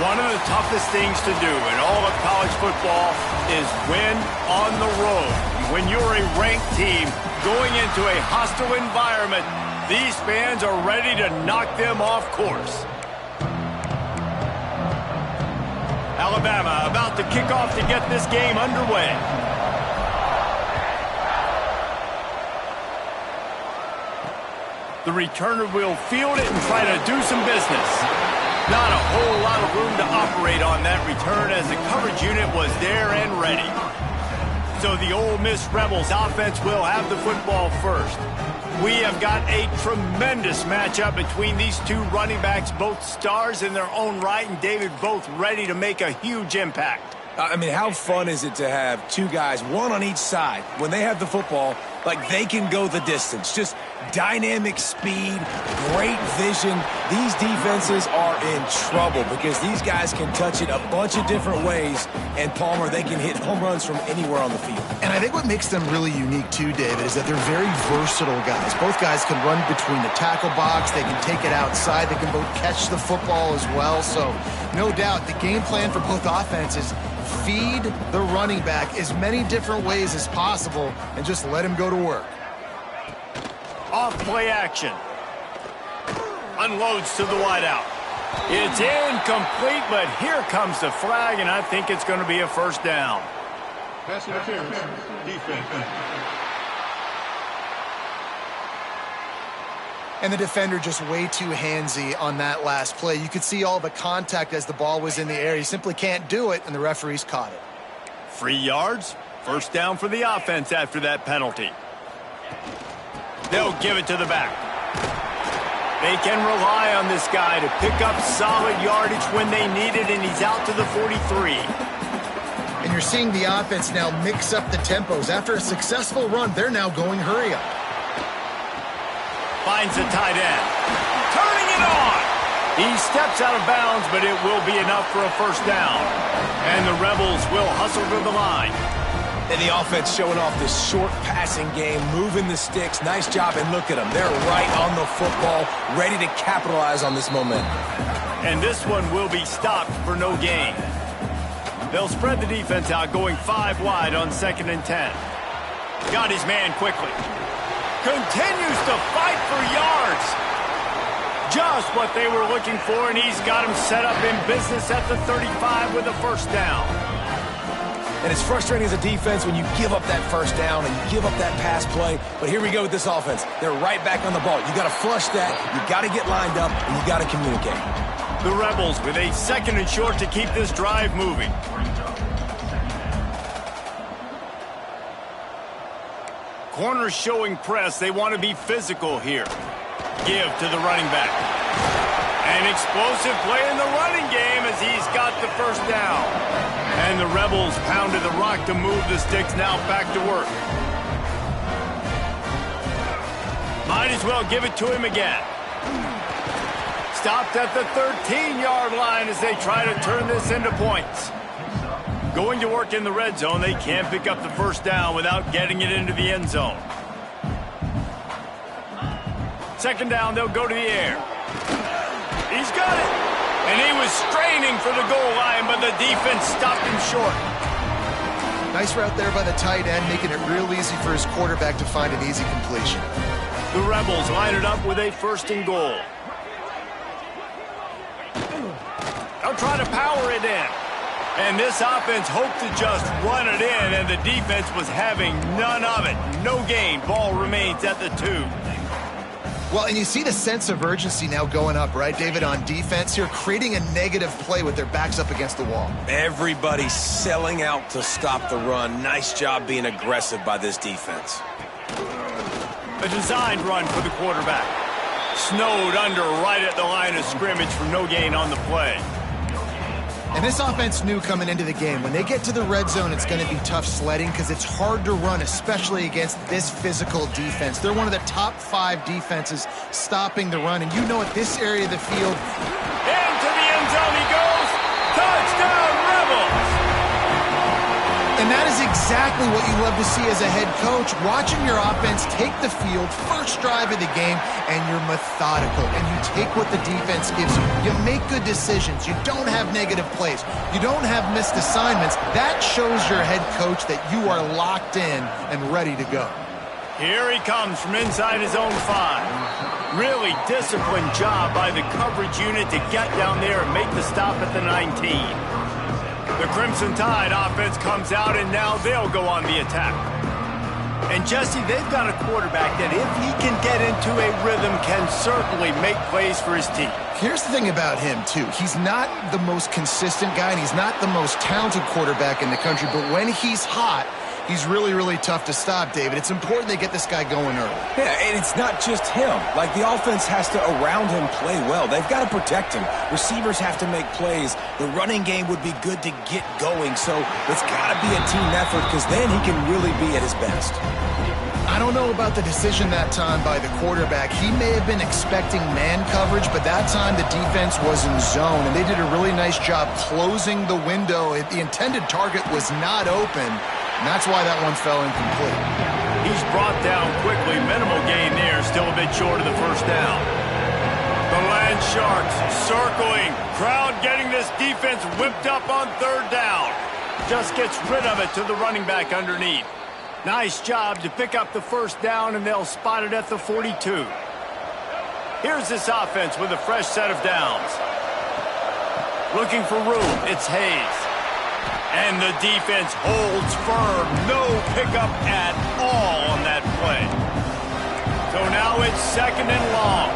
One of the toughest things to do in all of college football is win on the road. When you're a ranked team going into a hostile environment, these fans are ready to knock them off course. Alabama about to kick off to get this game underway. The returner will field it and try to do some business. Not a whole lot of room to operate on that return as the coverage unit was there and ready. So the Ole Miss Rebels offense will have the football first. We have got a tremendous matchup between these two running backs, both stars in their own right, and David, both ready to make a huge impact. I mean, how fun is it to have two guys, one on each side, when they have the football, like they can go the distance. Just dynamic speed, great vision. These defenses are in trouble because these guys can touch it a bunch of different ways, and Palmer, they can hit home runs from anywhere on the field. And I think what makes them really unique too, David, is that they're very versatile guys. Both guys can run between the tackle box, they can take it outside, they can both catch the football as well. So no doubt the game plan for both offenses, feed the running back as many different ways as possible and just let him go to work. Off play action. Unloads to the wideout. It's incomplete, but here comes the flag, and I think it's going to be a first down. Pass interference. Defense. And the defender just way too handsy on that last play. You could see all the contact as the ball was in the air. He simply can't do it, and the referees caught it. 3 yards. First down for the offense after that penalty. They'll give it to the back. They can rely on this guy to pick up solid yardage when they need it, and he's out to the 43. And you're seeing the offense now mix up the tempos. After a successful run, they're now going hurry up. Finds the tight end. Turning it on. He steps out of bounds, but it will be enough for a first down. And the Rebels will hustle to the line. And the offense showing off this short passing game, moving the sticks. Nice job, and look at them. They're right on the football, ready to capitalize on this momentum. And this one will be stopped for no gain. They'll spread the defense out, going 5 wide on 2nd and 10. Got his man quickly. Continues to fight for yards. Just what they were looking for, and he's got him set up in business at the 35 with a first down. And it's frustrating as a defense when you give up that first down and you give up that pass play. But here we go with this offense. They're right back on the ball. You got to flush that, you got to get lined up, and you got to communicate. The Rebels with a 2nd and short to keep this drive moving. Corners showing press. They want to be physical here. Give to the running back. An explosive play in the running game as he's got the first down. And the Rebels pounded the rock to move the sticks, now back to work. Might as well give it to him again. Stopped at the 13-yard line as they try to turn this into points. Going to work in the red zone, they can't pick up the first down without getting it into the end zone. 2nd down, they'll go to the air. He's got it. And he was straining for the goal line, but the defense stopped him short. Nice route there by the tight end, making it real easy for his quarterback to find an easy completion. The Rebels line it up with a 1st and goal. They'll try to power it in. And this offense hoped to just run it in, and the defense was having none of it. No gain. Ball remains at the 2. Well, and you see the sense of urgency now going up, right, David, on defense here, creating a negative play with their backs up against the wall. Everybody's selling out to stop the run. Nice job being aggressive by this defense. A designed run for the quarterback. Snowed under right at the line of scrimmage for no gain on the play. And this offense knew coming into the game, when they get to the red zone, it's going to be tough sledding because it's hard to run, especially against this physical defense. They're one of the top 5 defenses stopping the run, and you know at this area of the field. Into the end zone he goes. Touchdown, Rebels! And that is exactly what you love to see as a head coach. Watching your offense take the field, first drive of the game, and you're methodical, and you take what the defense gives you. You make good decisions. You don't have negative plays. You don't have missed assignments. That shows your head coach that you are locked in and ready to go. Here he comes from inside his own 5. Really disciplined job by the coverage unit to get down there and make the stop at the 19. The Crimson Tide offense comes out, and now they'll go on the attack. And, Jesse, they've got a quarterback that, if he can get into a rhythm, can certainly make plays for his team. Here's the thing about him, too. He's not the most consistent guy, and he's not the most talented quarterback in the country, but when he's hot, he's really, really tough to stop, David. It's important they get this guy going early. Yeah, and it's not just him. Like, the offense has to, around him, play well. They've got to protect him. Receivers have to make plays. The running game would be good to get going, so it's got to be a team effort, because then he can really be at his best. I don't know about the decision that time by the quarterback. He may have been expecting man coverage, but that time the defense was in zone, and they did a really nice job closing the window. The intended target was not open, and that's why that one fell incomplete. He's brought down quickly. Minimal gain there, still a bit short of the first down. The Land Sharks circling. Crowd getting this defense whipped up on third down. Just gets rid of it to the running back underneath. Nice job to pick up the first down, and they'll spot it at the 42. Here's this offense with a fresh set of downs. Looking for room, it's Hayes. And the defense holds firm. No pickup at all on that play. So now it's 2nd and long.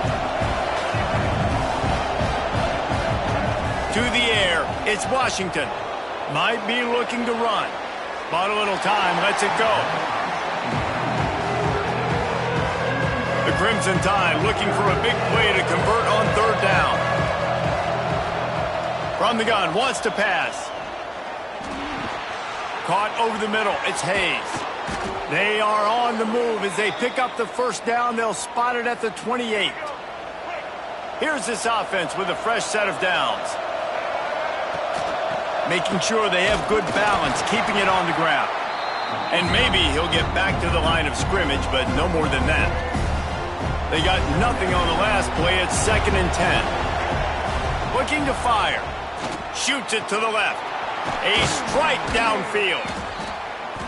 To the air, it's Washington. Might be looking to run. Bought a little time, lets it go. The Crimson Tide looking for a big play to convert on third down. From the gun, wants to pass. Caught over the middle, it's Hayes. They are on the move as they pick up the first down. They'll spot it at the 28. Here's this offense with a fresh set of downs. Making sure they have good balance, keeping it on the ground. And maybe he'll get back to the line of scrimmage, but no more than that. They got nothing on the last play. It's 2nd and 10. Looking to fire. Shoots it to the left. A strike downfield.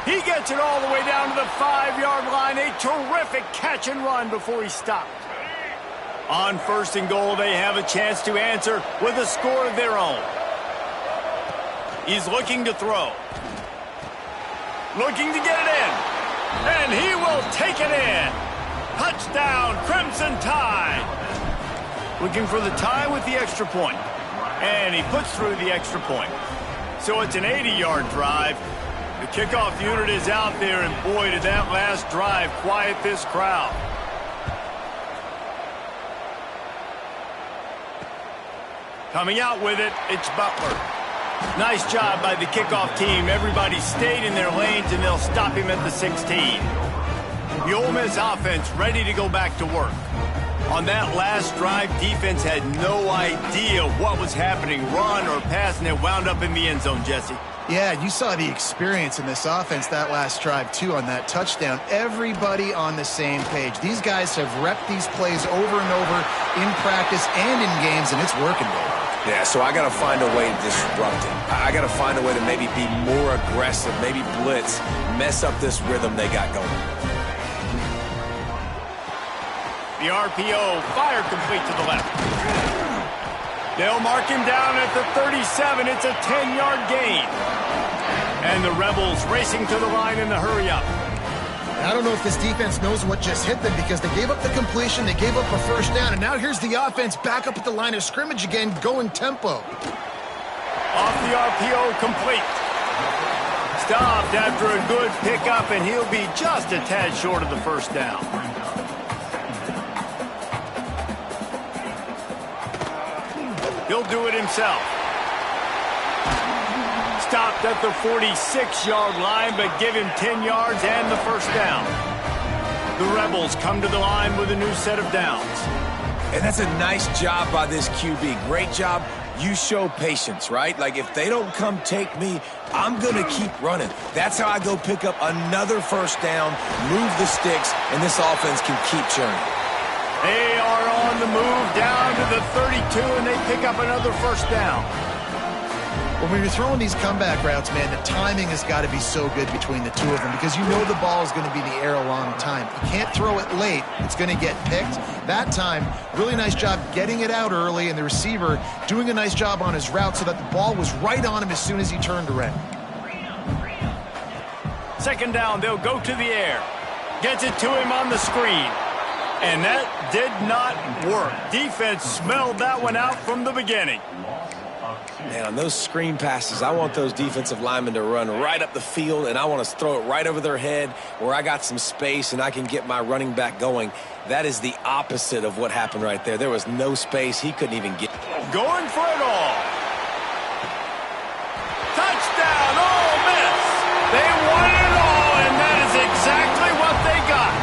He gets it all the way down to the 5-yard line. A terrific catch and run before he stopped. On 1st and goal, they have a chance to answer with a score of their own. He's looking to throw. Looking to get it in. And he will take it in. Touchdown, Crimson Tide. Looking for the tie with the extra point. And he puts through the extra point. So it's an 80-yard drive. The kickoff unit is out there, and boy, did that last drive quiet this crowd. Coming out with it, it's Butler. Nice job by the kickoff team. Everybody stayed in their lanes, and they'll stop him at the 16. The Ole Miss offense ready to go back to work. On that last drive, defense had no idea what was happening, run or pass, and it wound up in the end zone, Jesse. Yeah, you saw the experience in this offense that last drive, too, on that touchdown. Everybody on the same page. These guys have repped these plays over and over in practice and in games, and it's working, Dave. Yeah, so I got to find a way to disrupt it. I got to find a way to maybe be more aggressive, maybe blitz, mess up this rhythm they got going. The RPO, fire complete to the left. They'll mark him down at the 37. It's a 10-yard gain. And the Rebels racing to the line in the hurry-up. I don't know if this defense knows what just hit them because they gave up the completion, they gave up a first down, and now here's the offense back up at the line of scrimmage again, going tempo. Off the RPO, complete. Stopped after a good pickup, and he'll be just a tad short of the first down. He'll do it himself. Stopped at the 46-yard line, but give him 10 yards and the first down. The Rebels come to the line with a new set of downs. And that's a nice job by this QB. Great job you show patience, right? Like, if they don't come take me, I'm going to keep running. That's how I go pick up another first down, move the sticks, and this offense can keep churning. They are on the move down to the 32, and they pick up another first down. Well, when you're throwing these comeback routes, man, the timing has got to be so good between the two of them because you know the ball is going to be in the air a long time. You can't throw it late. It's going to get picked. That time, really nice job getting it out early, and the receiver doing a nice job on his route so that the ball was right on him as soon as he turned around. Second down, they'll go to the air. Gets it to him on the screen. And that did not work. Defense smelled that one out from the beginning. Man, on those screen passes, I want those defensive linemen to run right up the field, and I want to throw it right over their head where I got some space and I can get my running back going. That is the opposite of what happened right there. There was no space. He couldn't even get. Going for it all. Touchdown, Ole Miss. They won it all, and that is exactly what they got.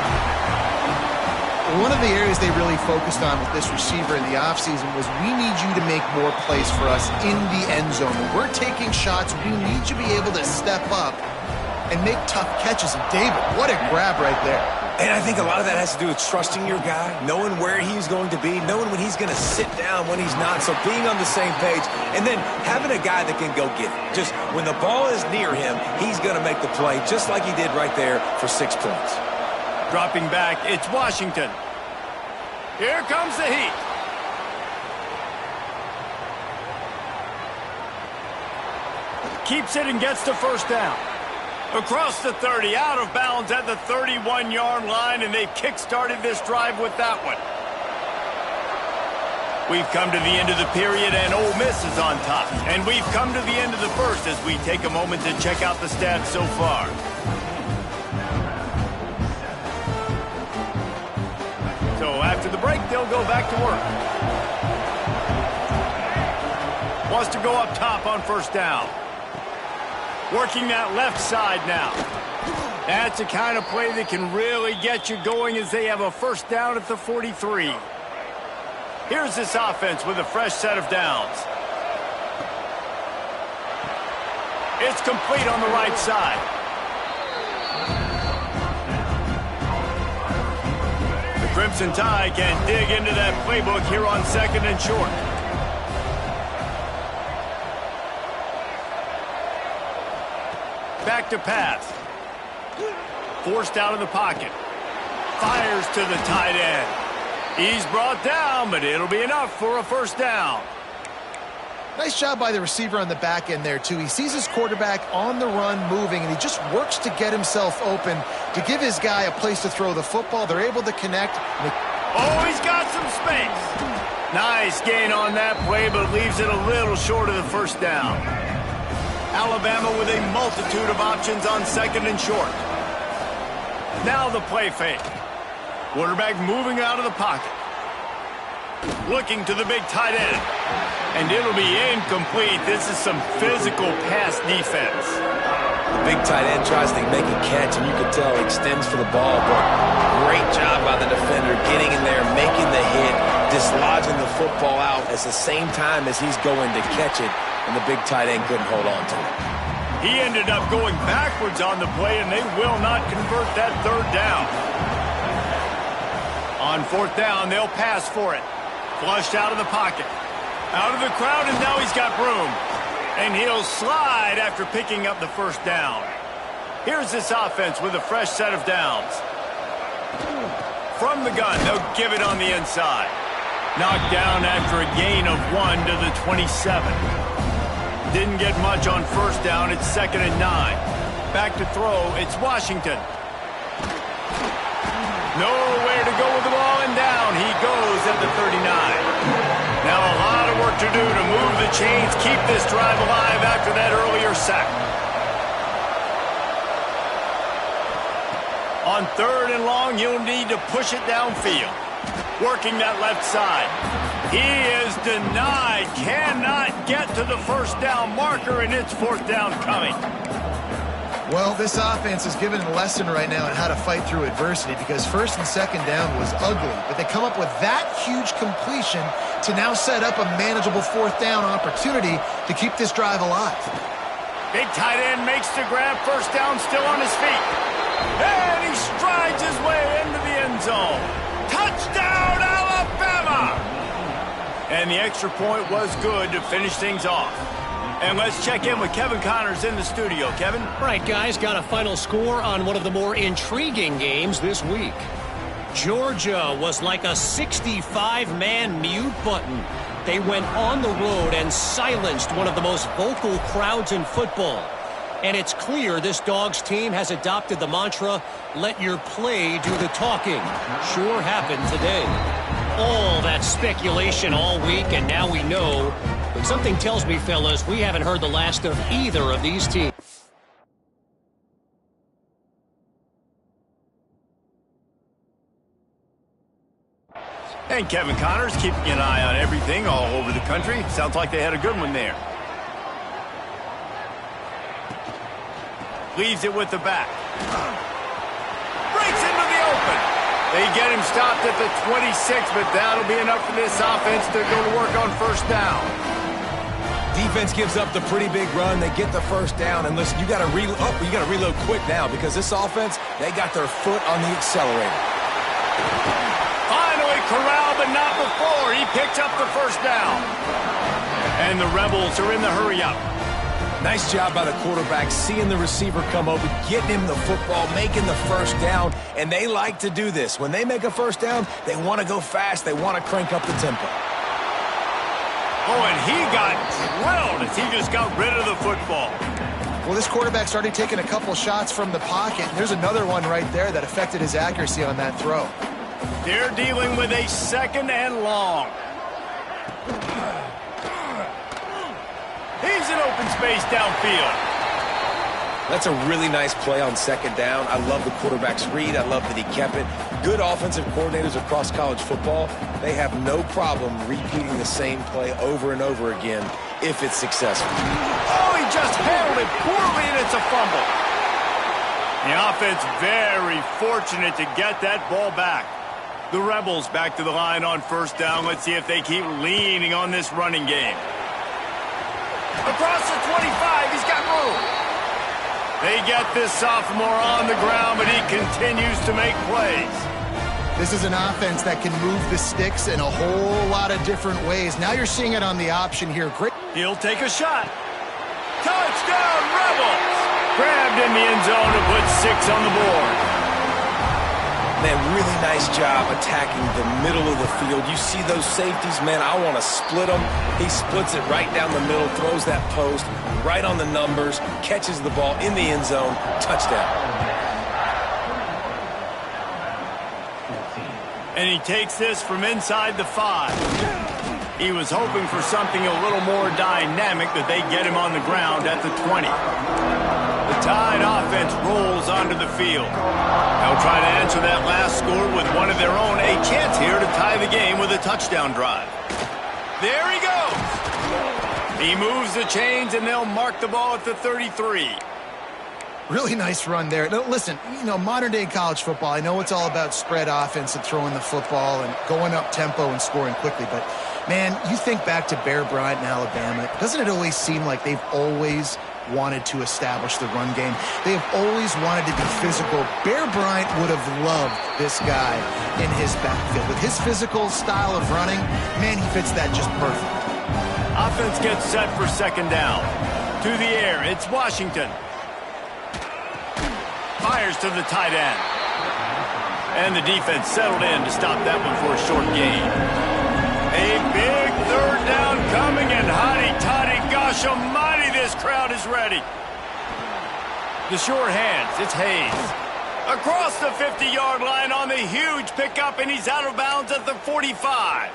One of the areas they really focused on with this receiver in the offseason was we need you to make more plays for us in the end zone. When we're taking shots, we need you to be able to step up and make tough catches. And David, what a grab right there. And I think a lot of that has to do with trusting your guy, knowing where he's going to be, knowing when he's going to sit down, when he's not. So being on the same page, and then having a guy that can go get it. Just when the ball is near him, he's going to make the play, just like he did right there for 6 points. Dropping back, it's Washington. Here comes the heat. Keeps it and gets the first down. Across the 30, out of bounds at the 31-yard line, and they've kick-started this drive with that one. We've come to the end of the period, and Ole Miss is on top. And we've come to the end of the first as we take a moment to check out the stats so far. So after the break, they'll go back to work. Wants to go up top on first down. Working that left side now. That's the kind of play that can really get you going as they have a first down at the 43. Here's this offense with a fresh set of downs. It's complete on the right side. Crimson Tide can dig into that playbook here on second and short. Back to pass. Forced out of the pocket. Fires to the tight end. He's brought down, but it'll be enough for a first down. Nice job by the receiver on the back end there, too. He sees his quarterback on the run moving, and he just works to get himself open to give his guy a place to throw the football. They're able to connect. Oh, he's got some space. Nice gain on that play, but leaves it a little short of the first down. Alabama with a multitude of options on second and short. Now the play fake. Quarterback moving out of the pocket. Looking to the big tight end. And it'll be incomplete. This is some physical pass defense. The big tight end tries to make a catch, and you can tell he extends for the ball, but great job by the defender getting in there, making the hit, dislodging the football out at the same time as he's going to catch it, and the big tight end couldn't hold on to it. He ended up going backwards on the play, and they will not convert that third down. On fourth down, they'll pass for it. Flushed out of the pocket. Out of the crowd, and now he's got room. And he'll slide after picking up the first down. Here's this offense with a fresh set of downs. From the gun, they'll give it on the inside. Knocked down after a gain of 1 to the 27. Didn't get much on first down. It's 2nd and 9. Back to throw. It's Washington. Nowhere to go with the ball, and down he goes at the 39. Now a lot of work to do to move the chains, keep this drive alive after that earlier sack. On 3rd and long, you'll need to push it downfield. Working that left side. He is denied, cannot get to the first down marker, and it's 4th down coming. Well, this offense is given a lesson right now on how to fight through adversity because 1st and 2nd down was ugly, but they come up with that huge completion to now set up a manageable fourth down opportunity to keep this drive alive. Big tight end makes the grab, first down, still on his feet. And he strides his way into the end zone. Touchdown, Alabama! And the extra point was good to finish things off. And let's check in with Kevin Connors in the studio. Kevin? All right, guys, got a final score on one of the more intriguing games this week. Georgia was like a 65-man mute button. They went on the road and silenced one of the most vocal crowds in football. And it's clear this Dogs team has adopted the mantra, let your play do the talking. Sure happened today. All that speculation all week, and now we know. But something tells me, fellas, we haven't heard the last of either of these teams. And Kevin Connors keeping an eye on everything all over the country. Sounds like they had a good one there. Leaves it with the back. Breaks into the open. They get him stopped at the 26, but that'll be enough for this offense to go to work on first down. Defense gives up the pretty big run. They get the first down. And listen, you got to reload quick now because this offense, they got their foot on the accelerator. Finally corralled, but not before. He picks up the first down. And the Rebels are in the hurry-up. Nice job by the quarterback, seeing the receiver come open, getting him the football, making the first down, and they like to do this. When they make a first down, they want to go fast. They want to crank up the tempo. Oh, and he got drilled as he just got rid of the football. Well, this quarterback's already taken a couple shots from the pocket. There's another one right there that affected his accuracy on that throw. They're dealing with a second and long. He's in open space downfield. That's a really nice play on second down. I love the quarterback's read. I love that he kept it. Good offensive coordinators across college football, they have no problem repeating the same play over and over again if it's successful. Oh, he just handled it poorly, and it's a fumble. The offense very fortunate to get that ball back. The Rebels back to the line on first down. Let's see if they keep leaning on this running game. Across the 25, he's got room. They get this sophomore on the ground, but he continues to make plays. This is an offense that can move the sticks in a whole lot of different ways. Now you're seeing it on the option here. Great. He'll take a shot. Touchdown, Rebels! Grabbed in the end zone to put 6 on the board. Man, really nice job attacking the middle of the field. You see those safeties, man, I want to split them. He splits it right down the middle, throws that post, right on the numbers, catches the ball in the end zone, touchdown. And he takes this from inside the 5. He was hoping for something a little more dynamic, that they get him on the ground at the 20. The Tide offense rolls onto the field. They'll try to answer that last score with one of their own. A chance here to tie the game with a touchdown drive. There he goes. He moves the chains, and they'll mark the ball at the 33. Really nice run there. Now, listen, modern-day college football, I know it's all about spread offense and throwing the football and going up tempo and scoring quickly, but, man, you think back to Bear Bryant in Alabama, doesn't it always seem like they've always wanted to establish the run game? They have always wanted to be physical. Bear Bryant would have loved this guy in his backfield. With his physical style of running, man, he fits that just perfect. Offense gets set for second down. To the air, it's Washington. Fires to the tight end. And the defense settled in to stop that one for a short gain. A big third down coming, and hotty-toddy, gosh almighty, this crowd is ready. The short hands, it's Hayes. Across the 50-yard line on the huge pickup, and he's out of bounds at the 45.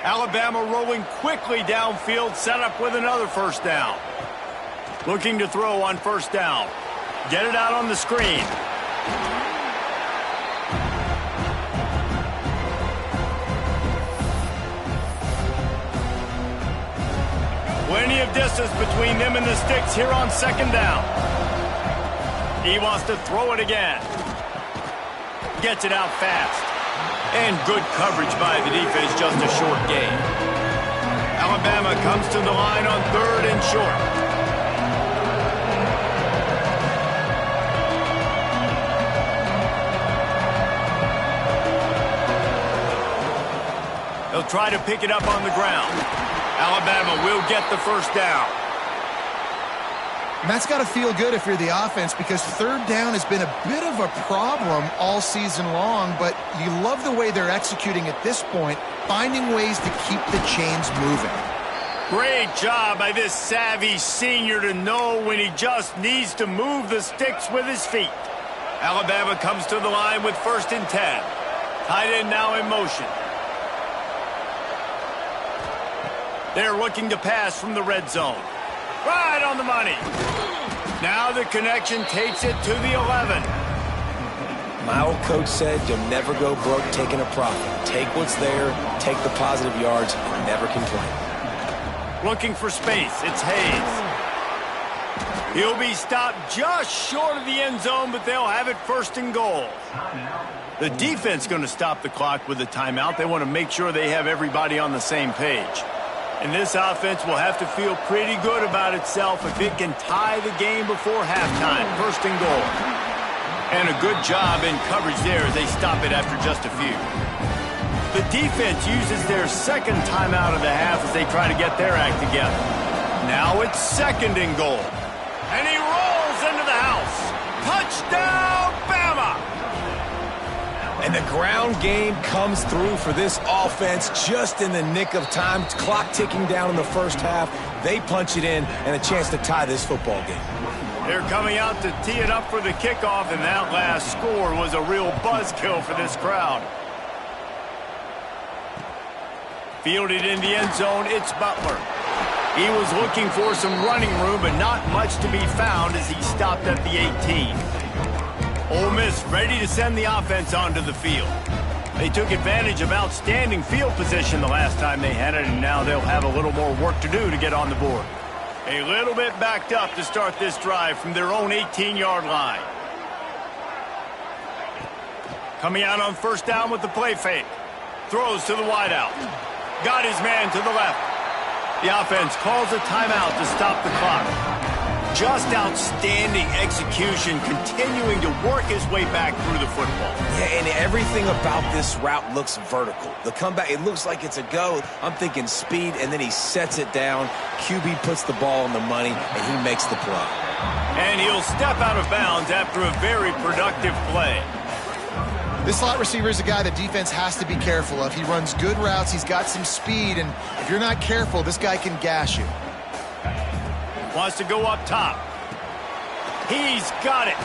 Alabama rolling quickly downfield, set up with another first down. Looking to throw on first down. Get it out on the screen. Plenty of distance between them and the sticks here on second down. He wants to throw it again. Gets it out fast. And good coverage by the defense, just a short gain. Alabama comes to the line on 3rd and short. They'll try to pick it up on the ground. Alabama will get the first down. And that's got to feel good if you're the offense, because 3rd down has been a bit of a problem all season long, but you love the way they're executing at this point, finding ways to keep the chains moving. Great job by this savvy senior to know when he just needs to move the sticks with his feet. Alabama comes to the line with 1st and 10. Tight end now in motion. They're looking to pass from the red zone. Right on the money. Now the connection takes it to the 11. My old coach said you'll never go broke taking a profit. Take what's there, take the positive yards, and never complain. Looking for space. It's Hayes. He'll be stopped just short of the end zone, but they'll have it 1st and goal. The defense going to stop the clock with a timeout. They want to make sure they have everybody on the same page. And this offense will have to feel pretty good about itself if it can tie the game before halftime. 1st and goal. And a good job in coverage there as they stop it after just a few. The defense uses their 2nd timeout of the half as they try to get their act together. Now it's 2nd and goal. And he rolls into the house. Touchdown, Bama! And the ground game comes through for this offense just in the nick of time. Clock ticking down in the first half. They punch it in and a chance to tie this football game. They're coming out to tee it up for the kickoff, and that last score was a real buzzkill for this crowd. Fielded in the end zone, it's Butler. He was looking for some running room, but not much to be found as he stopped at the 18. Ole Miss ready to send the offense onto the field. They took advantage of outstanding field position the last time they had it, and now they'll have a little more work to do to get on the board. A little bit backed up to start this drive from their own 18-yard line. Coming out on 1st down with the play fake. Throws to the wideout. Got his man to the left. The offense calls a timeout to stop the clock. Just outstanding execution, continuing to work his way back through the football. Yeah, and everything about this route looks vertical. The comeback, it looks like it's a go. I'm thinking speed, and then he sets it down. QB puts the ball on the money, and he makes the play. And he'll step out of bounds after a very productive play. This slot receiver is a guy the defense has to be careful of. He runs good routes, he's got some speed, and if you're not careful, this guy can gash you. Wants to go up top. He's got it.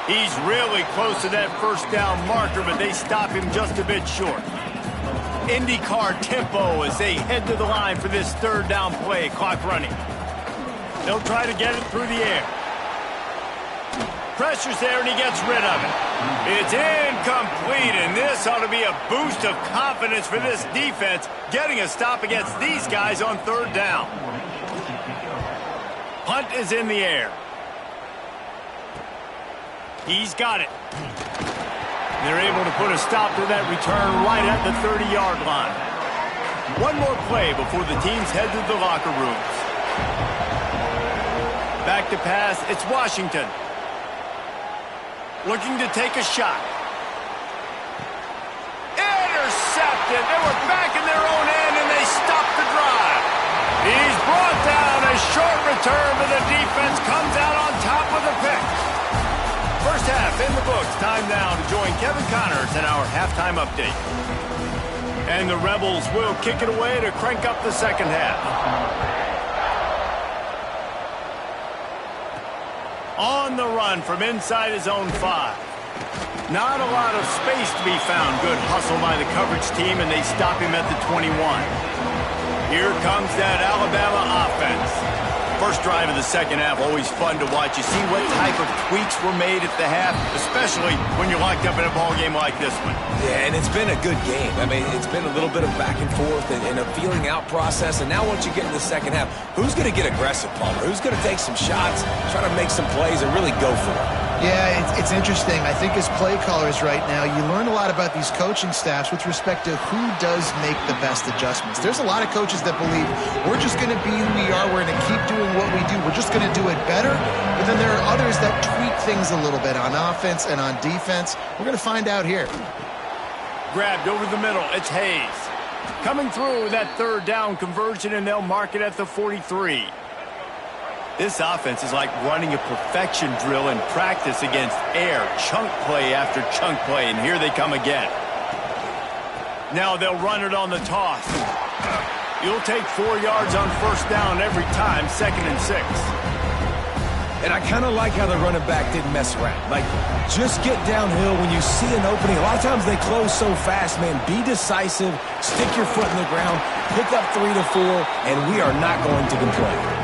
He's really close to that 1st down marker, but they stop him just a bit short. IndyCar tempo as they head to the line for this 3rd down play. Clock running. They'll try to get it through the air. Pressure's there, and he gets rid of it. It's incomplete, and this ought to be a boost of confidence for this defense, getting a stop against these guys on 3rd down. Punt is in the air. He's got it. They're able to put a stop to that return right at the 30-yard line. One more play before the teams head to the locker rooms. Back to pass, it's Washington. Looking to take a shot. Intercepted. They were back in their own end, and they stopped the drive. He's brought down. A short return, but the defense comes out on top with a pick. First half in the books. Time now to join Kevin Connors in our halftime update. And the Rebels will kick it away to crank up the second half. On the run from inside his own 5. Not a lot of space to be found. Good hustle by the coverage team, and they stop him at the 21. Here comes that Alabama offense. First drive of the second half, always fun to watch. You see what type of tweaks were made at the half, especially when you're locked up in a ball game like this one. Yeah, and it's been a good game. I mean, it's been a little bit of back and forth and a feeling out process. And now once you get in the second half, who's going to get aggressive, Palmer? Who's going to take some shots, try to make some plays, and really go for it? Yeah, it's interesting. I think as play callers right now, you learn a lot about these coaching staffs with respect to who does make the best adjustments. There's a lot of coaches that believe we're just going to be who we are. We're going to keep doing what we do. We're just going to do it better. But then there are others that tweak things a little bit on offense and on defense. We're going to find out here. Grabbed over the middle. It's Hayes. Coming through with that third down conversion, and they'll mark it at the 43. This offense is like running a perfection drill in practice against air, chunk play after chunk play, and here they come again. Now they'll run it on the toss. You'll take 4 yards on first down every time, 2nd and 6. And I kind of like how the running back didn't mess around. Like, just get downhill when you see an opening. A lot of times they close so fast, man. Be decisive, stick your foot in the ground, pick up 3 to 4, and we are not going to complain.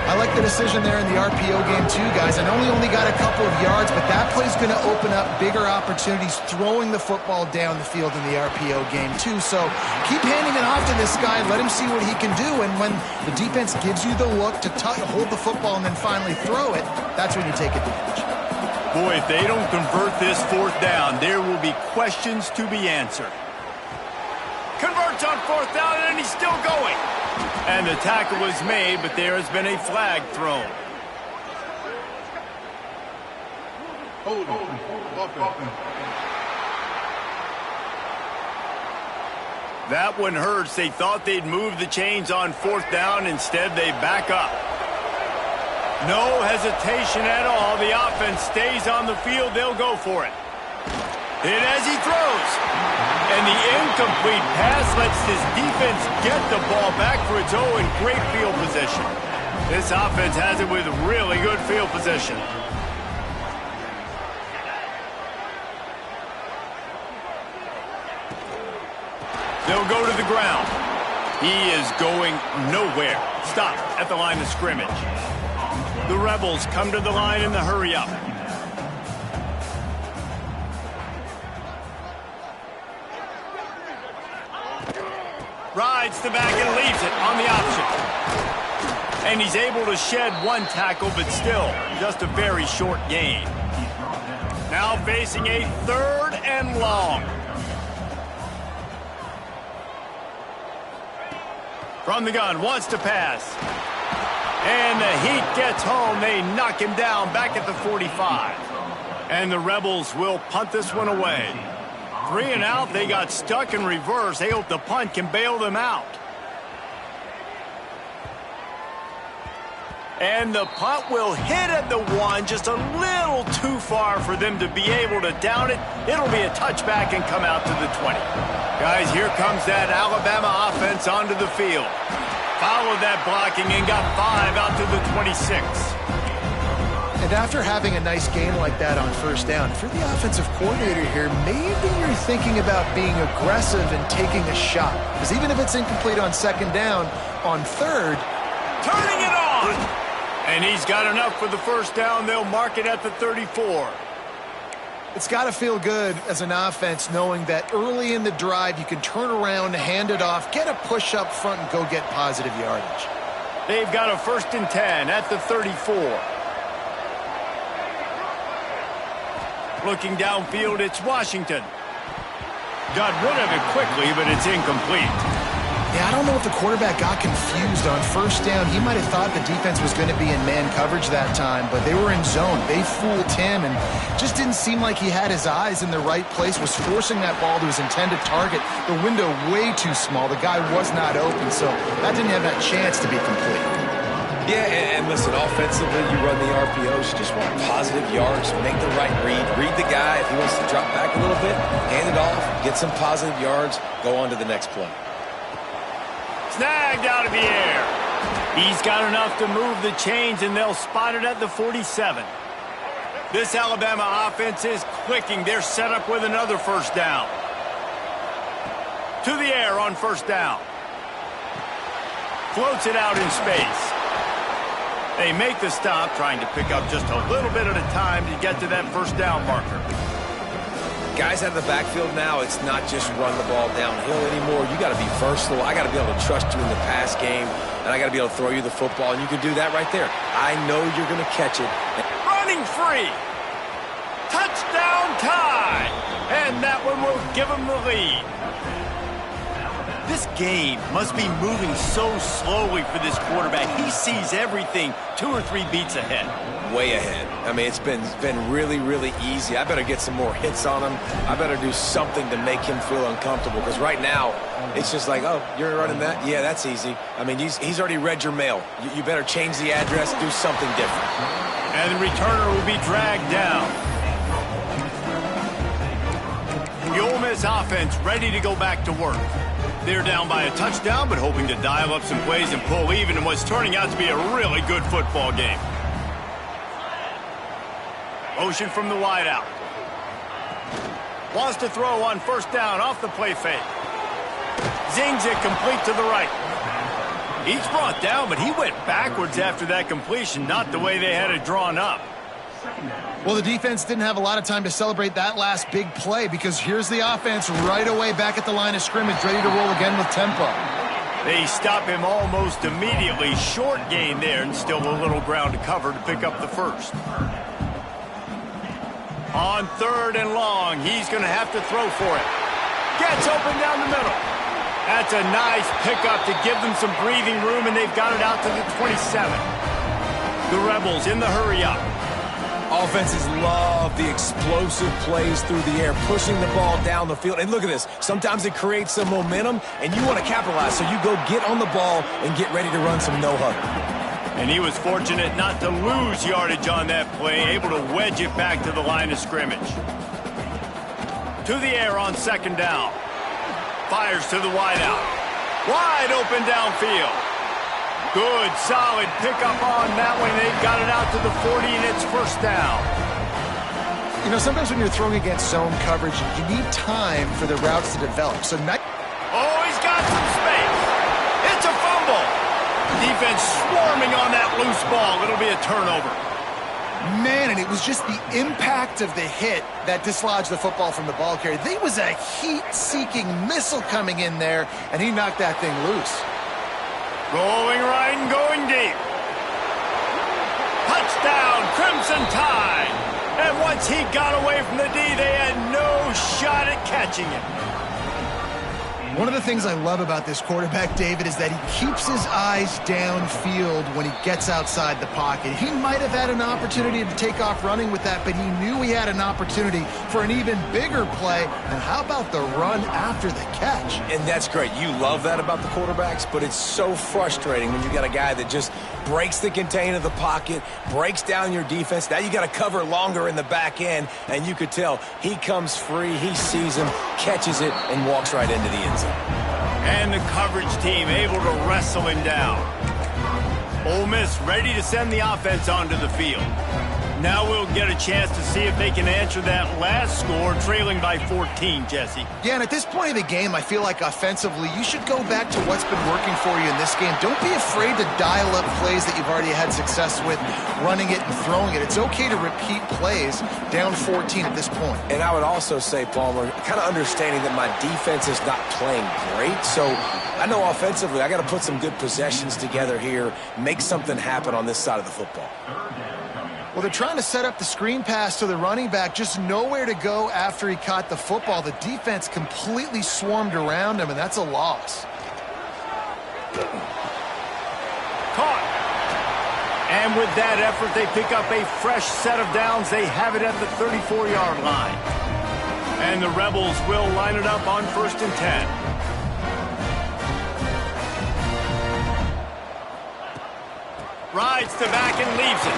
I like the decision there in the RPO game too, guys. I know he only got a couple of yards, but that play's going to open up bigger opportunities throwing the football down the field in the RPO game too. So keep handing it off to this guy. Let him see what he can do. And when the defense gives you the look to hold the football and then finally throw it, that's when you take advantage. Boy, if they don't convert this 4th down, there will be questions to be answered. Converts on 4th down, and he's still going. And the tackle was made, but there has been a flag thrown. That one hurts. They thought they'd move the chains on 4th down. Instead, they back up. No hesitation at all. The offense stays on the field. They'll go for it. And as he throws, and the incomplete pass lets this defense get the ball back for its own great field position. This offense has it with really good field position. They'll go to the ground. He is going nowhere. Stop at the line of scrimmage. The Rebels come to the line in the hurry-up. Rides the back and leaves it on the option. And he's able to shed one tackle, but still just a very short gain. Now facing a 3rd and long. From the gun, wants to pass. And the heat gets home. They knock him down back at the 45. And the Rebels will punt this one away. 3 and out, they got stuck in reverse. They hope the punt can bail them out. And the punt will hit at the 1, just a little too far for them to be able to down it. It'll be a touchback and come out to the 20. Guys, here comes that Alabama offense onto the field. Followed that blocking and got 5 out to the 26. And after having a nice game like that on first down, if you're the offensive coordinator here, maybe you're thinking about being aggressive and taking a shot. Because even if it's incomplete on 2nd down, on 3rd... Turning it on! And he's got enough for the first down. They'll mark it at the 34. It's got to feel good as an offense knowing that early in the drive you can turn around, hand it off, get a push up front, and go get positive yardage. They've got a 1st and 10 at the 34. Looking downfield, it's Washington. Got rid of it quickly, but it's incomplete. Yeah, I don't know if the quarterback got confused on first down. He might have thought the defense was going to be in man coverage that time, but they were in zone. They fooled him and just didn't seem like he had his eyes in the right place, was forcing that ball to his intended target. The window way too small. The guy was not open, so that didn't have that chance to be complete. Yeah, and listen, offensively, you run the RPOs. You just want positive yards, make the right read. Read the guy. If he wants to drop back a little bit, hand it off, get some positive yards, go on to the next play. Snagged out of the air. He's got enough to move the chains, and they'll spot it at the 47. This Alabama offense is clicking. They're set up with another first down. To the air on first down. Floats it out in space. They make the stop, trying to pick up just a little bit at a time to get to that first down marker. Guys out of the backfield now, it's not just run the ball downhill anymore. You got to be versatile. I got to be able to trust you in the pass game, and I got to be able to throw you the football, and you can do that right there. I know you're going to catch it. Right running free. Touchdown tie. And that one will give him the lead. This game must be moving so slowly for this quarterback. He sees everything 2 or 3 beats ahead. Way ahead. I mean, it's been really, really easy. I better get some more hits on him. I better do something to make him feel uncomfortable, because right now, it's just like, oh, you're running that? Yeah, that's easy. I mean, he's already read your mail. You better change the address, do something different. And the returner will be dragged down. The Ole Miss offense ready to go back to work. They're down by a touchdown, but hoping to dial up some plays and pull even in what's turning out to be a really good football game. Motion from the wideout. Wants to throw on first down off the play fake. Zings it complete to the right. He's brought down, but he went backwards after that completion, not the way they had it drawn up. Well, the defense didn't have a lot of time to celebrate that last big play, because here's the offense right away back at the line of scrimmage, ready to roll again with tempo. They stop him almost immediately. Short gain there, and still a little ground to cover to pick up the first. On 3rd and long, he's going to have to throw for it. Gets open down the middle. That's a nice pickup to give them some breathing room, and they've got it out to the 27. The Rebels in the hurry-up. Offenses love the explosive plays through the air, pushing the ball down the field. And look at this. Sometimes it creates some momentum, and you want to capitalize. So you go get on the ball and get ready to run some no-huddle. And he was fortunate not to lose yardage on that play, able to wedge it back to the line of scrimmage. To the air on 2nd down. Fires to the wideout. Wide open downfield. Good, solid pickup on that one. They've got it out to the 40, and it's first down. You know, sometimes when you're throwing against zone coverage, you need time for the routes to develop. So oh, he's got some space. It's a fumble. Defense swarming on that loose ball. It'll be a turnover. Man, and it was just the impact of the hit that dislodged the football from the ball carrier. There was a heat-seeking missile coming in there, and he knocked that thing loose. Rolling right and going deep. Touchdown, Crimson Tide. And once he got away from the D, they had no shot at catching him. One of the things I love about this quarterback, David, is that he keeps his eyes downfield when he gets outside the pocket. He might have had an opportunity to take off running with that, but he knew he had an opportunity for an even bigger play. And how about the run after the catch? And that's great. You love that about the quarterbacks, but it's so frustrating when you got a guy that just breaks the contain of the pocket, breaks down your defense. Now you got to cover longer in the back end, and you could tell he comes free, he sees him, catches it, and walks right into the end zone. And the coverage team able to wrestle him down. Ole Miss ready to send the offense onto the field. Now we'll get a chance to see if they can answer that last score, trailing by 14, Jesse. Yeah, and at this point of the game, I feel like offensively, you should go back to what's been working for you in this game. Don't be afraid to dial up plays that you've already had success with, running it and throwing it. It's okay to repeat plays down 14 at this point. And I would also say, Palmer, kind of understanding that my defense is not playing great, so I know offensively I got to put some good possessions together here, make something happen on this side of the football. Well, they're trying to set up the screen pass to the running back, just nowhere to go after he caught the football. The defense completely swarmed around him, and that's a loss. Caught. And with that effort, they pick up a fresh set of downs. They have it at the 34-yard line. And the Rebels will line it up on 1st and 10. Rides to back and leaves it.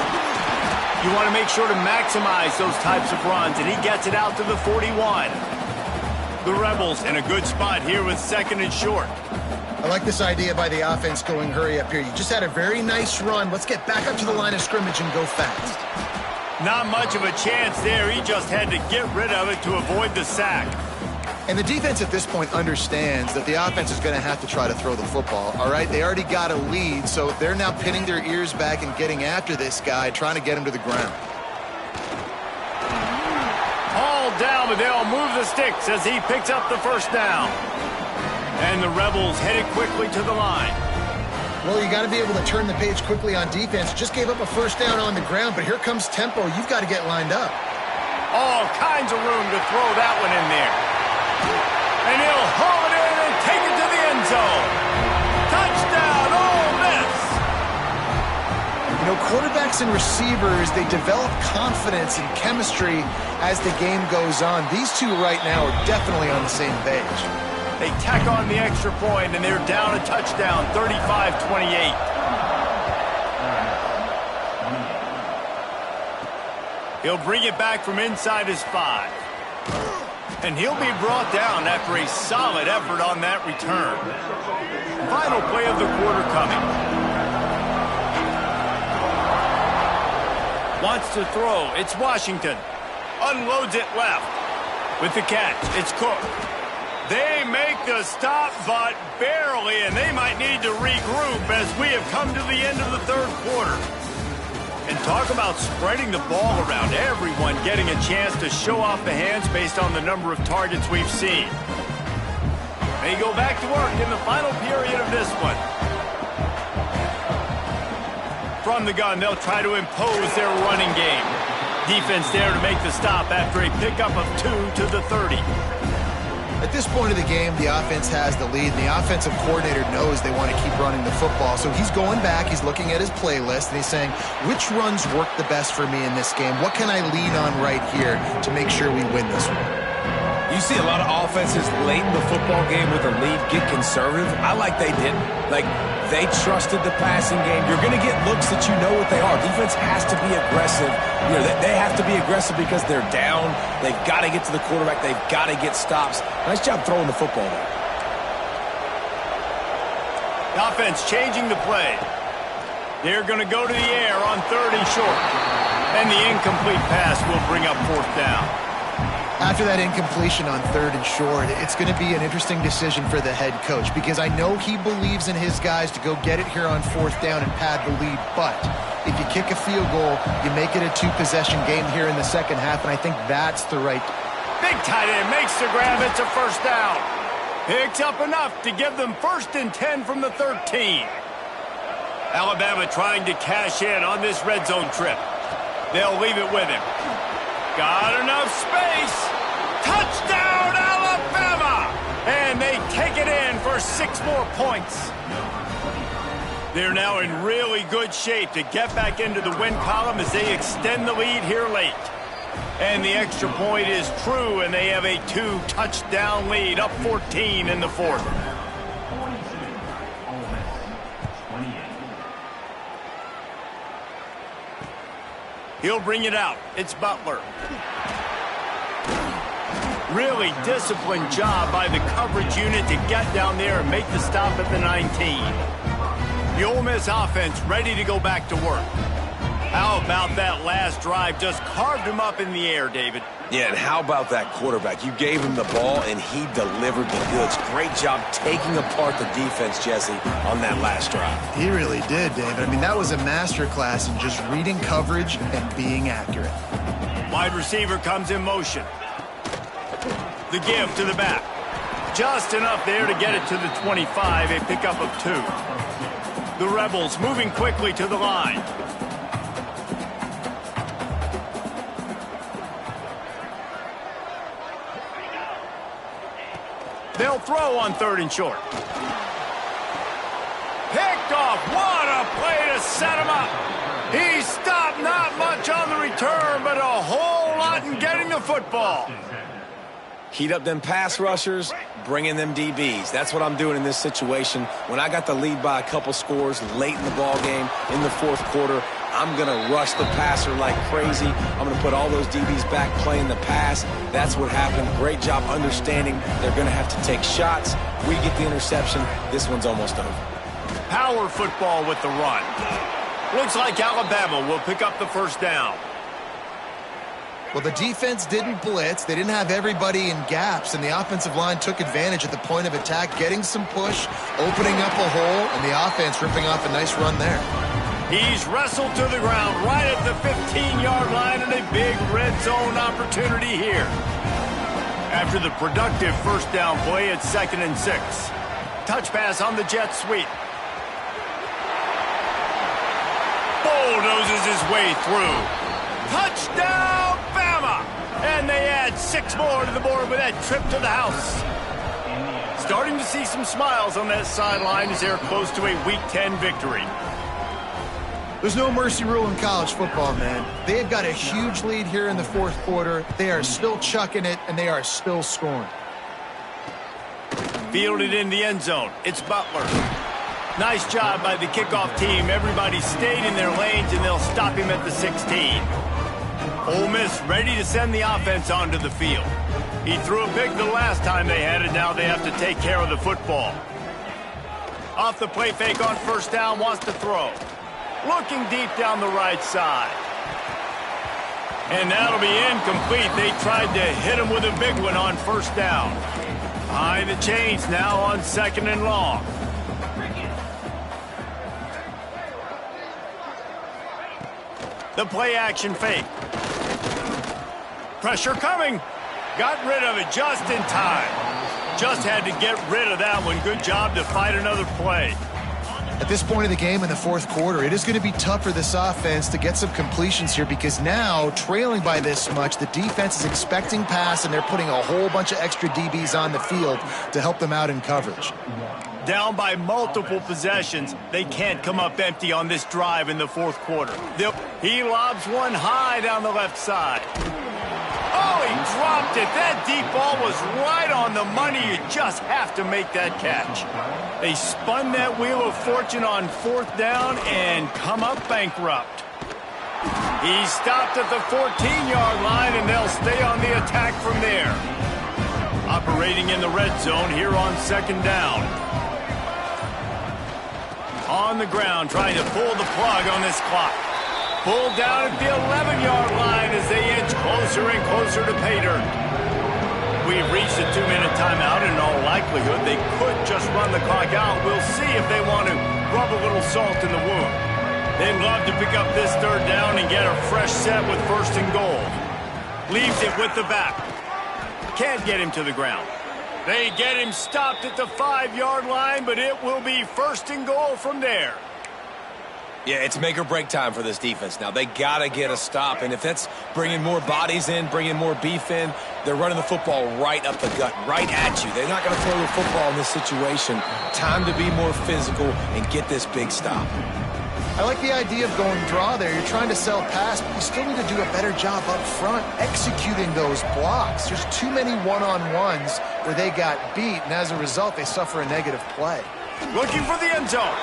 You want to make sure to maximize those types of runs, and he gets it out to the 41. The Rebels in a good spot here with 2nd and short. I like this idea by the offense going hurry up here. You just had a very nice run. Let's get back up to the line of scrimmage and go fast. Not much of a chance there. He just had to get rid of it to avoid the sack. And the defense at this point understands that the offense is going to have to try to throw the football, all right? They already got a lead, so they're now pinning their ears back and getting after this guy, trying to get him to the ground. All down, but they'll move the sticks as he picks up the first down. And the Rebels headed quickly to the line. Well, you got to be able to turn the page quickly on defense. Just gave up a first down on the ground, but here comes tempo. You've got to get lined up. All kinds of room to throw that one in there. And he'll haul it in and take it to the end zone. Touchdown, Ole Miss! You know, quarterbacks and receivers, they develop confidence and chemistry as the game goes on. These two right now are definitely on the same page. They tack on the extra point, and they're down a touchdown, 35-28. He'll bring it back from inside his 5. And he'll be brought down after a solid effort on that return. Final play of the quarter coming. Wants to throw. It's Washington. Unloads it left. With the catch, it's Cook. They make the stop, but barely, and they might need to regroup as we have come to the end of the third quarter. And talk about spreading the ball around, everyone getting a chance to show off the hands based on the number of targets we've seen. They go back to work in the final period of this one. From the gun, they'll try to impose their running game. Defense there to make the stop after a pickup of 2 to the 30. At this point of the game, the offense has the lead, and the offensive coordinator knows they want to keep running the football. So he's going back, he's looking at his playlist, and he's saying, which runs work the best for me in this game? What can I lean on right here to make sure we win this one? You see a lot of offenses late in the football game with a lead get conservative. I like they didn't. Like, they trusted the passing game. You're going to get looks that you know what they are. Defense has to be aggressive. You know, they have to be aggressive because they're down. They've got to get to the quarterback. They've got to get stops. Nice job throwing the football there. The offense changing the play. They're going to go to the air on 3rd and short. And the incomplete pass will bring up 4th down. After that incompletion on 3rd and short, it's going to be an interesting decision for the head coach because I know he believes in his guys to go get it here on 4th down and pad the lead, but if you kick a field goal, you make it a 2-possession game here in the second half, and I think that's the right... Big tight end makes the grab. It's a 1st down. Picks up enough to give them 1st and 10 from the 13. Alabama trying to cash in on this red zone trip. They'll leave it with him. Got enough space. Touchdown, Alabama! And they take it in for 6 more points. They're now in really good shape to get back into the win column as they extend the lead here late. And the extra point is true, and they have a 2-touchdown lead, up 14 in the 4th. He'll bring it out. It's Butler. Really disciplined job by the coverage unit to get down there and make the stop at the 19. The Ole Miss offense ready to go back to work. How about that last drive? Just carved him up in the air, David. Yeah, and how about that quarterback? You gave him the ball, and he delivered the goods. Great job taking apart the defense, Jesse, on that last drive. He really did, David. I mean, that was a masterclass in just reading coverage and being accurate. Wide receiver comes in motion. The give to the back. Just enough there to get it to the 25, a pickup of 2. The Rebels moving quickly to the line. They'll throw on 3rd and short. Picked off. What a play to set him up. He stopped not much on the return, but a whole lot in getting the football. Heat up them pass rushers, bring in them DBs. That's what I'm doing in this situation. When I got the lead by a couple scores late in the ball game in the 4th quarter, I'm going to rush the passer like crazy. I'm going to put all those DBs back playing the pass. That's what happened. Great job understanding they're going to have to take shots. We get the interception. This one's almost over. Power football with the run. Looks like Alabama will pick up the 1st down. Well, the defense didn't blitz. They didn't have everybody in gaps, and the offensive line took advantage at the point of attack, getting some push, opening up a hole, and the offense ripping off a nice run there. He's wrestled to the ground right at the 15-yard line, and a big red zone opportunity here. After the productive 1st down play, it's 2nd and 6. Touch pass on the jet sweep. bulldozes his way through. Touchdown, Bama! And they add 6 more to the board with that trip to the house. Starting to see some smiles on that sideline as they're close to a Week 10 victory. There's no mercy rule in college football, man. They've got a huge lead here in the fourth quarter. They are still chucking it, and they are still scoring. Fielded in the end zone. It's Butler. Nice job by the kickoff team. Everybody stayed in their lanes, and they'll stop him at the 16. Ole Miss ready to send the offense onto the field. He threw a pick the last time they had it. Now they have to take care of the football. Off the play fake on first down, wants to throw. Looking deep down the right side. And that'll be incomplete. They tried to hit him with a big one on first down. Behind the chains now on 2nd and long. The play action fake. Pressure coming. Got rid of it just in time. Just had to get rid of that one. Good job to fight another play. At this point of the game in the fourth quarter, it is going to be tough for this offense to get some completions here because now, trailing by this much, the defense is expecting pass, and they're putting a whole bunch of extra DBs on the field to help them out in coverage. Down by multiple possessions, they can't come up empty on this drive in the fourth quarter. He lobs one high down the left side. Oh, he dropped it. That deep ball was right on the money. You just have to make that catch. They spun that wheel of fortune on fourth down and come up bankrupt. He stopped at the 14-yard line, and they'll stay on the attack from there. Operating in the red zone here on 2nd down. On the ground, trying to pull the plug on this clock. Pulled down at the 11-yard line as they inch closer and closer to pay dirt. We've reached a 2-minute timeout, and in all likelihood, they could just run the clock out. We'll see if they want to rub a little salt in the wound. They'd love to pick up this 3rd down and get a fresh set with 1st and goal. Leaves it with the back. Can't get him to the ground. They get him stopped at the 5-yard line, but it will be 1st and goal from there. Yeah, it's make or break time for this defense now. They got to get a stop, and if that's bringing more bodies in, bringing more beef in, they're running the football right up the gut, right at you. They're not going to throw the football in this situation. Time to be more physical and get this big stop. I like the idea of going draw there. You're trying to sell pass, but you still need to do a better job up front executing those blocks. There's too many one-on-ones where they got beat, and as a result, they suffer a negative play. Looking for the end zone.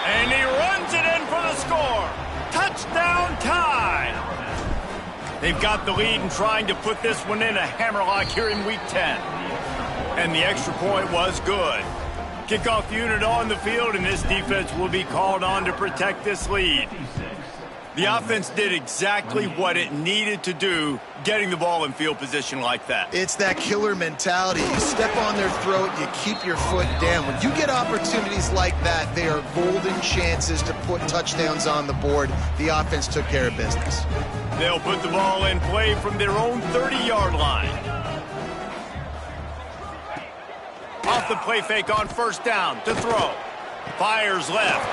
And he runs it in for the score. Touchdown time. They've got the lead and trying to put this one in a hammerlock here in Week 10. And the extra point was good. Kickoff unit on the field, and this defense will be called on to protect this lead. The offense did exactly what it needed to do, getting the ball in field position like that. It's that killer mentality. You step on their throat, you keep your foot down. When you get opportunities like that, they are golden chances to put touchdowns on the board. The offense took care of business. They'll put the ball in play from their own 30-yard line. Off the play fake on first down to throw. Fires left.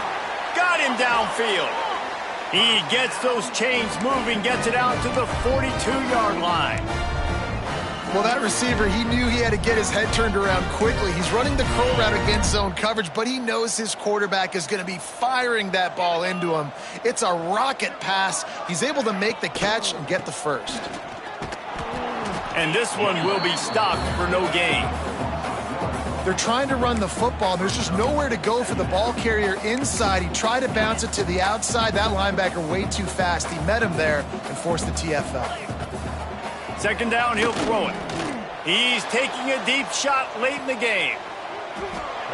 Got him downfield. He gets those chains moving, gets it out to the 42-yard line. Well, that receiver, he knew he had to get his head turned around quickly. He's running the curl route against zone coverage, but he knows his quarterback is going to be firing that ball into him. It's a rocket pass. He's able to make the catch and get the first. And this one will be stopped for no gain. They're trying to run the football, and there's just nowhere to go for the ball carrier inside. He tried to bounce it to the outside. That linebacker way too fast. He met him there and forced the TFL. 2nd down, he'll throw it. He's taking a deep shot late in the game.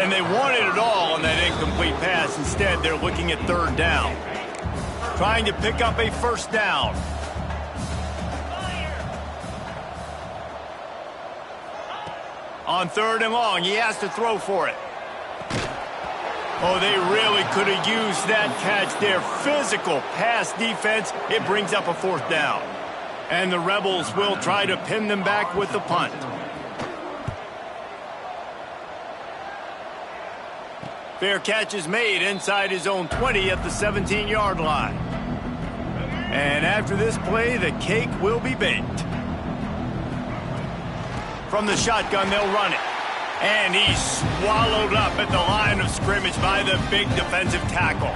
And they wanted it all on that incomplete pass. Instead, they're looking at 3rd down. Trying to pick up a 1st down. On 3rd and long, he has to throw for it. Oh, they really could have used that catch there. Physical pass defense. It brings up a 4th down. And the Rebels will try to pin them back with the punt. Fair catch is made inside his own 20 at the 17-yard line. And after this play, the cake will be baked. From the shotgun, they'll run it. And he's swallowed up at the line of scrimmage by the big defensive tackle.